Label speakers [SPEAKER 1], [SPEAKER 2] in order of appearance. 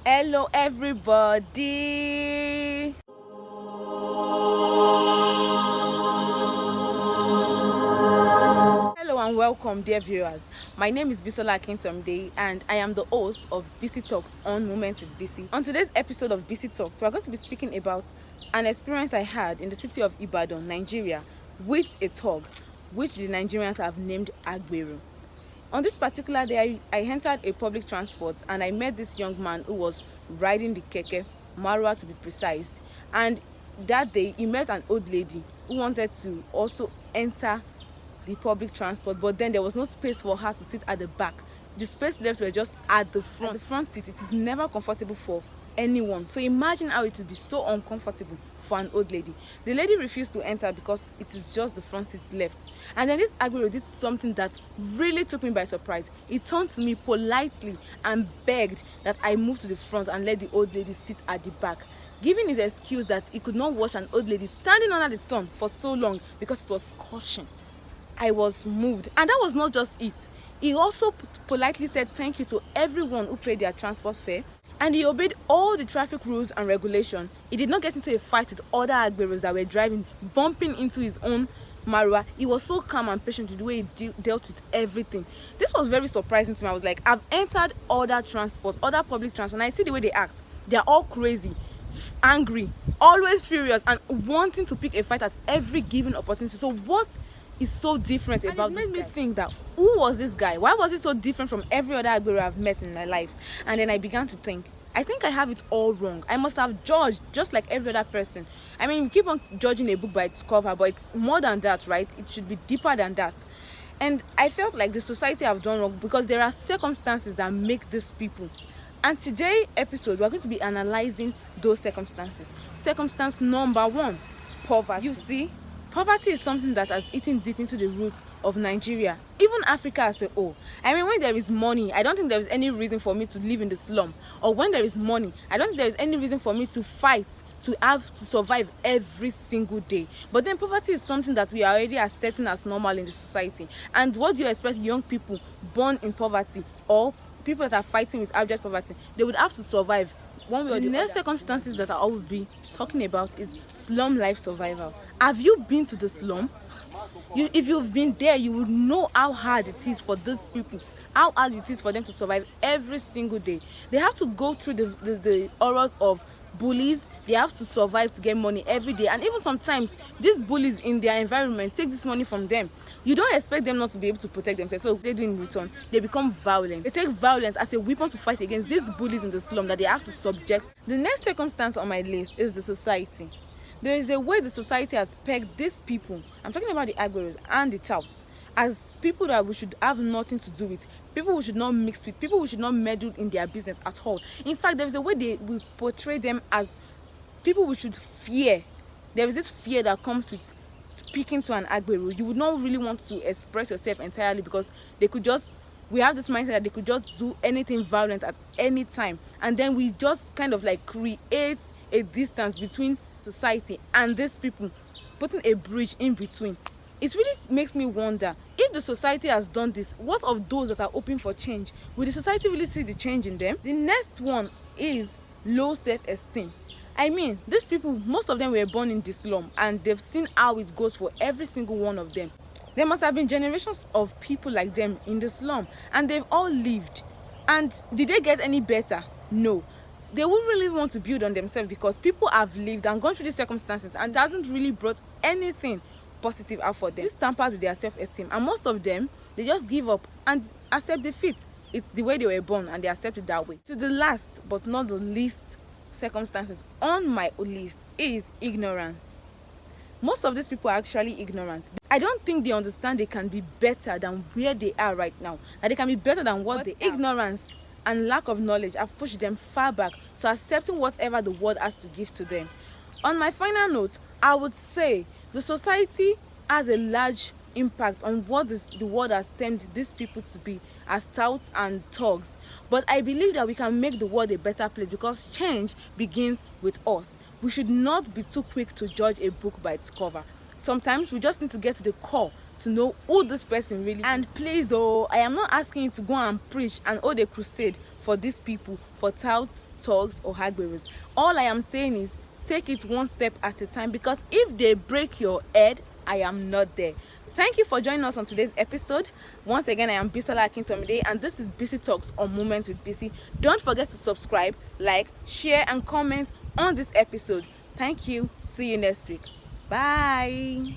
[SPEAKER 1] Hello everybody. Hello and welcome dear viewers. My name is Bisola Akintomide and I am the host of BC Talks on Moments with BC. On today's episode of BC Talks, we are going to be speaking about an experience I had in the city of Ibadan, Nigeria, with a thug, which the Nigerians have named Agbero. On this particular day, I entered a public transport and I met this young man who was riding the keke, Marwa to be precise. And that day, he met an old lady who wanted to also enter the public transport, but then there was no space for her to sit at the back. The space left were just at the front. At the front seat, it is never comfortable for anyone. So imagine how it would be so uncomfortable for an old lady. The lady refused to enter because it is just the front seat left. And then this Agbero did something that really took me by surprise. He turned to me politely and begged that I move to the front and let the old lady sit at the back, giving his excuse that he could not watch an old lady standing under the sun for so long because it was scorching. I was moved, and that was not just it. He also politely said thank you to everyone who paid their transport fare, and he obeyed all the traffic rules and regulations. He did not get into a fight with other Agberos that were driving, bumping into his own Marwa. He was so calm and patient with the way he dealt with everything. This was very surprising to me. I was like, I've entered other transport, other public transport, and I see the way they act. They are all crazy, angry, always furious, and wanting to pick a fight at every given opportunity. So what is so different about this guy? It made me think that, who was this guy? Why was he so different from every other Agbero I've met in my life? And then I began to think, I think I have it all wrong. I must have judged just like every other person. I mean, we keep on judging a book by its cover, but it's more than that, right? It should be deeper than that. And I felt like the society have done wrong because there are circumstances that make these people. And today's episode, we're going to be analyzing those circumstances. Circumstance number one, poverty. You see, poverty is something that has eaten deep into the roots of Nigeria, even Africa as a whole. I mean, when there is money, I don't think there is any reason for me to live in the slum. Or when there is money, I don't think there is any reason for me to fight, to have to survive every single day. But then poverty is something that we are already accepting as normal in the society. And what do you expect young people born in poverty or people that are fighting with abject poverty? They would have to survive one way or the next other. Circumstances that I will be talking about is slum life survival. Have you been to the slum? If you've been there, you would know how hard it is for these people, how hard it is for them to survive every single day. They have to go through the horrors of bullies. They have to survive to get money every day, and even sometimes these bullies in their environment take this money from them. You don't expect them not to be able to protect themselves, so they do in return. They become violent. They take violence as a weapon to fight against these bullies in the slum that they have to subject. The next circumstance on my list is the society. There is a way the society has pegged these people, I'm talking about the Agberos and the touts, as people that we should have nothing to do with, people we should not mix with, people we should not meddle in their business at all. In fact, there is a way they will portray them as people we should fear. There is this fear that comes with speaking to an Agbero. You would not really want to express yourself entirely because we have this mindset that they could just do anything violent at any time, and then we just kind of like create a distance between society and these people, putting a bridge in between. It really makes me wonder, if the society has done this, what of those that are open for change? Will the society really see the change in them? The next one is low self-esteem. I mean, these people, most of them were born in the slum and they've seen how it goes for every single one of them. There must have been generations of people like them in the slum and they've all lived. And did they get any better? No. They wouldn't really want to build on themselves because people have lived and gone through these circumstances and it hasn't really brought anything positive out for them. This tampers with their self-esteem, and most of them, they just give up and accept defeat. It's the way they were born and they accept it that way. So the last but not the least circumstances on my list is ignorance. Most of these people are actually ignorant. I don't think they understand they can be better than where they are right now, that they can be better than what they are. Ignorance and lack of knowledge have pushed them far back to accepting whatever the world has to give to them. On my final note, I would say the society has a large impact on what the world has termed these people to be as touts and thugs. But I believe that we can make the world a better place because change begins with us. We should not be too quick to judge a book by its cover. Sometimes we just need to get to the core to know who this person really is. And please, I am not asking you to go and preach and hold a crusade for these people, for for touts, thugs, or hagberus. All I am saying is take it one step at a time, because if they break your head, I am not there. Thank you for joining us on today's episode. Once again, I am Bisola Akintomide, and this is BC Talks on Moments with BC. Don't forget to subscribe, like, share, and comment on this episode. Thank you. See you next week. Bye.